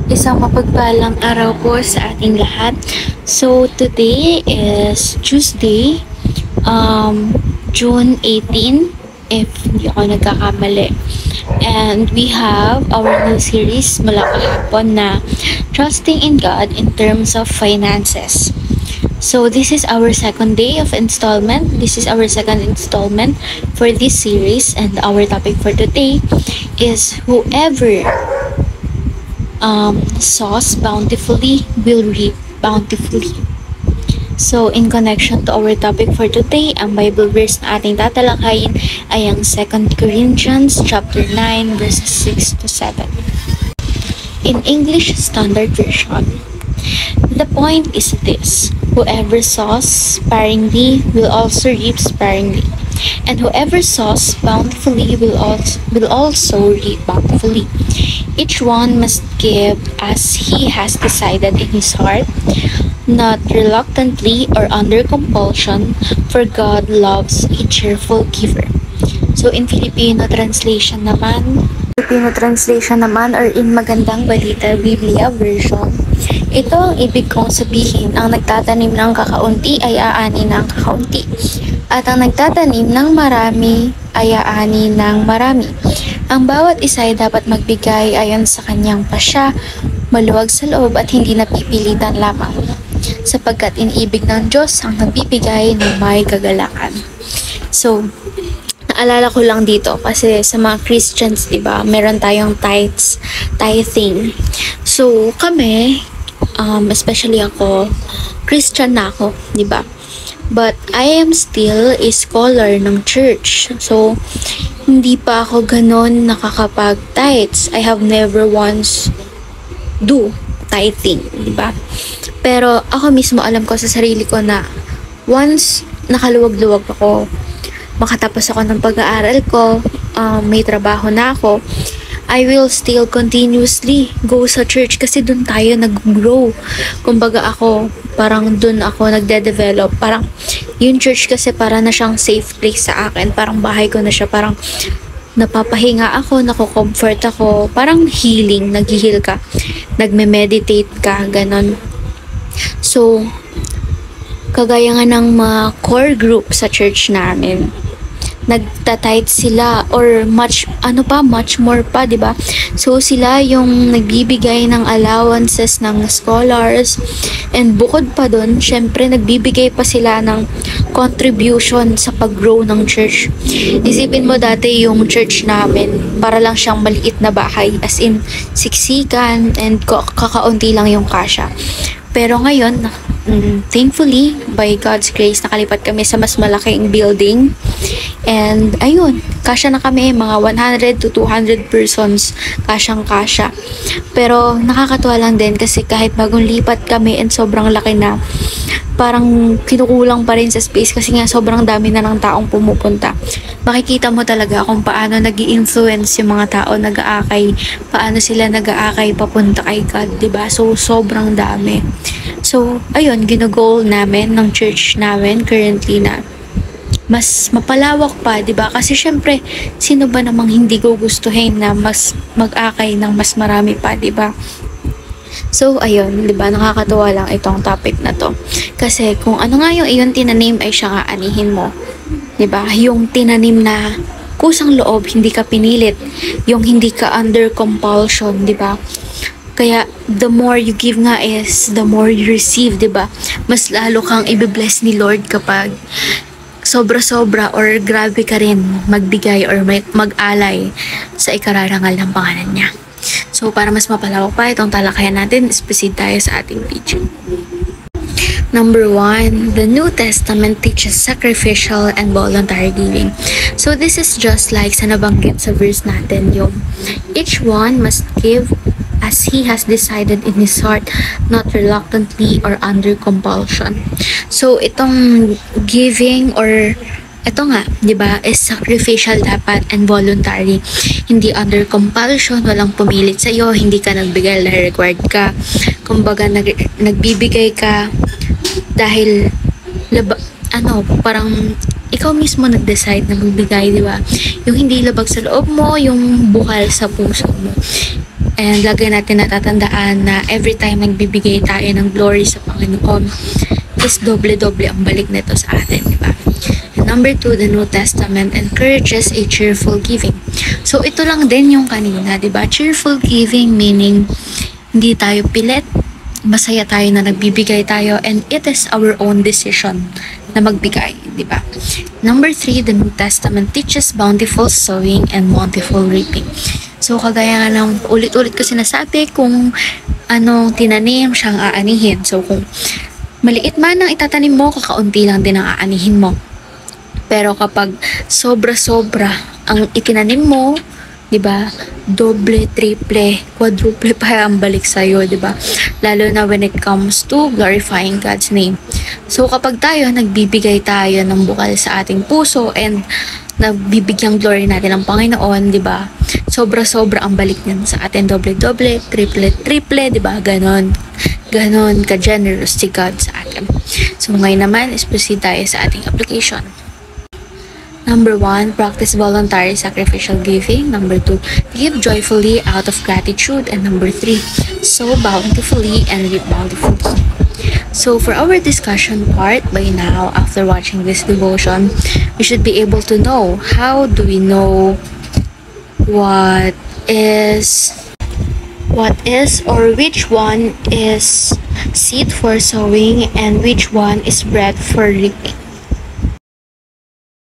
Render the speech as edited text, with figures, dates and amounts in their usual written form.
Isang mapagpalang araw po sa ating lahat. So, today is Tuesday, June 18, if hindi ako nagkakamali. And we have our new series mula kahapon na Trusting in God in terms of finances. So, this is our second day of installment. This is our second installment for this series, and our topic for today is whoever sows bountifully will reap bountifully. So, in connection to our topic for today, ang Bible verse na ating tatalakayin ay ang 2 Corinthians chapter 9 verses 6 to 7. In English Standard Version, the point is this: whoever sows sparingly will also reap sparingly, and whoever sows bountifully will also reap bountifully. Each one must give as he has decided in his heart, not reluctantly or under compulsion, for God loves a cheerful giver. So in Filipino translation naman or in Magandang Balita Biblia version, ito ang ibig kong sabihin: ang nagtatanim ng kakaunti ay aani ng kakaunti, at ang nagtatanim ng marami ay aani ng marami. Ang bawat isa ay dapat magbigay ayon sa kanyang pasya, maluwag sa loob at hindi napipilitan lamang, sapagkat iniibig ng Diyos ang nagbibigay ng may kagalakan. So, naalala ko lang dito kasi sa mga Christians, diba, meron tayong tithing. So, kami, especially ako, Christian na ako, diba? But I am still a scholar ng church. So, hindi pa ako ganon nakakapag-tithes. I have never once do tithing, diba? Pero ako mismo alam ko sa sarili ko na once nakaluwag-luwag ako, makatapos ako ng pag-aaral ko, may trabaho na ako, I will still continuously go sa church kasi dun tayo nag-grow. Kumbaga ako, parang dun ako nagde-develop. Parang yung church kasi para na siyang safe place sa akin. Parang bahay ko na siya. Parang napapahinga ako, nako-comfort ako. Parang healing, nag-heal ka. Nagme-meditate ka, ganon. So, kagaya nga ng mga core group sa church namin, nagtatithe sila or much more pa, diba? So sila yung nagbibigay ng allowances ng scholars, and bukod pa dun, syempre nagbibigay pa sila ng contribution sa pag-grow ng church. Isipin mo dati yung church namin, para lang siyang maliit na bahay, as in siksikan and kakaunti lang yung kasya. Pero ngayon, thankfully, by God's grace, nakalipat kami sa mas malaking building. And ayun, kasya na kami, mga 100 to 200 persons, kasyang-kasya. Pero nakakatuwa lang din kasi kahit bagong lipat kami and sobrang laki na, parang kinukulang pa rin sa space kasi nga sobrang dami na ng taong pumupunta. Makikita mo talaga kung paano nag-i-influence yung mga tao nag-aakay, paano sila nag-aakay papunta kay God, diba? So, sobrang dami. So, ayun, ginagol namin ng church namin currently na mas mapalawak pa, diba? Kasi syempre, sino ba namang hindi gugustuhin na mas mag-akay ng mas marami pa, diba? So, ayun, diba? Nakakatuwa lang itong topic na to. Kasi kung ano nga yung iyong tinanim ay siya nga anihin mo. Diba? Yung tinanim na kusang loob, hindi ka pinilit. Yung hindi ka under compulsion, diba? Kaya, the more you give nga is, the more you receive, diba? Mas lalo kang i-bless ni Lord kapag sobra-sobra or grabe ka rin magbigay or mag-alay sa ikararangal ng pangalan niya. So, para mas mapalawak pa itong talakayan natin, proceed tayo sa ating video. Number 1, the New Testament teaches sacrificial and voluntary giving. So, this is just like sa nabanggit sa verse natin, yung each one must give as he has decided in his heart, not reluctantly or under compulsion. So, itong giving or ito nga, di ba, is sacrificial dapat and voluntary. Hindi under compulsion, walang pumilit sa'yo, hindi ka nagbigay dahil required ka. Kumbaga, nagbibigay ka dahil, parang ikaw mismo nag-decide na magbigay, di ba? Yung hindi labag sa loob mo, yung bukal sa puso mo. And lagi natin natatandaan na every time nagbibigay tayo ng glory sa Panginoon, is doble-doble ang balik nito sa atin, di ba? And number 2, the New Testament encourages a cheerful giving. So, ito lang din yung kanina, di ba? Cheerful giving meaning hindi tayo pilit, masaya tayo na nagbibigay tayo, and it is our own decision na magbigay, di ba? Number 3, the New Testament teaches bountiful sowing and bountiful reaping. So, kagaya nga ng ulit-ulit ko sinasabi, kung ano tinanim, siyang aanihin. So, kung maliit man ang itatanim mo, kakaunti lang din ang aanihin mo. Pero kapag sobra-sobra ang itinanim mo, 'di ba? Doble, triple, quadruple pa ang balik sa iyo, 'di ba? Lalo na when it comes to glorifying God's name. So kapag tayo nagbibigay tayo ng bukal sa ating puso and nagbibigyang glory natin ang Panginoon, 'di ba? Sobra-sobra ang balik niyan sa atin, doble-doble, triple, 'di ba? Ganon ka-generous si God sa atin. So ngayon naman, proceed tayo sa ating application. Number 1, practice voluntary sacrificial giving. Number 2, give joyfully out of gratitude. And number 3, sow bountifully and reap bountifully. So for our discussion part, by now, after watching this devotion, we should be able to know, how do we know what is or which one is seed for sowing and which one is bread for reaping.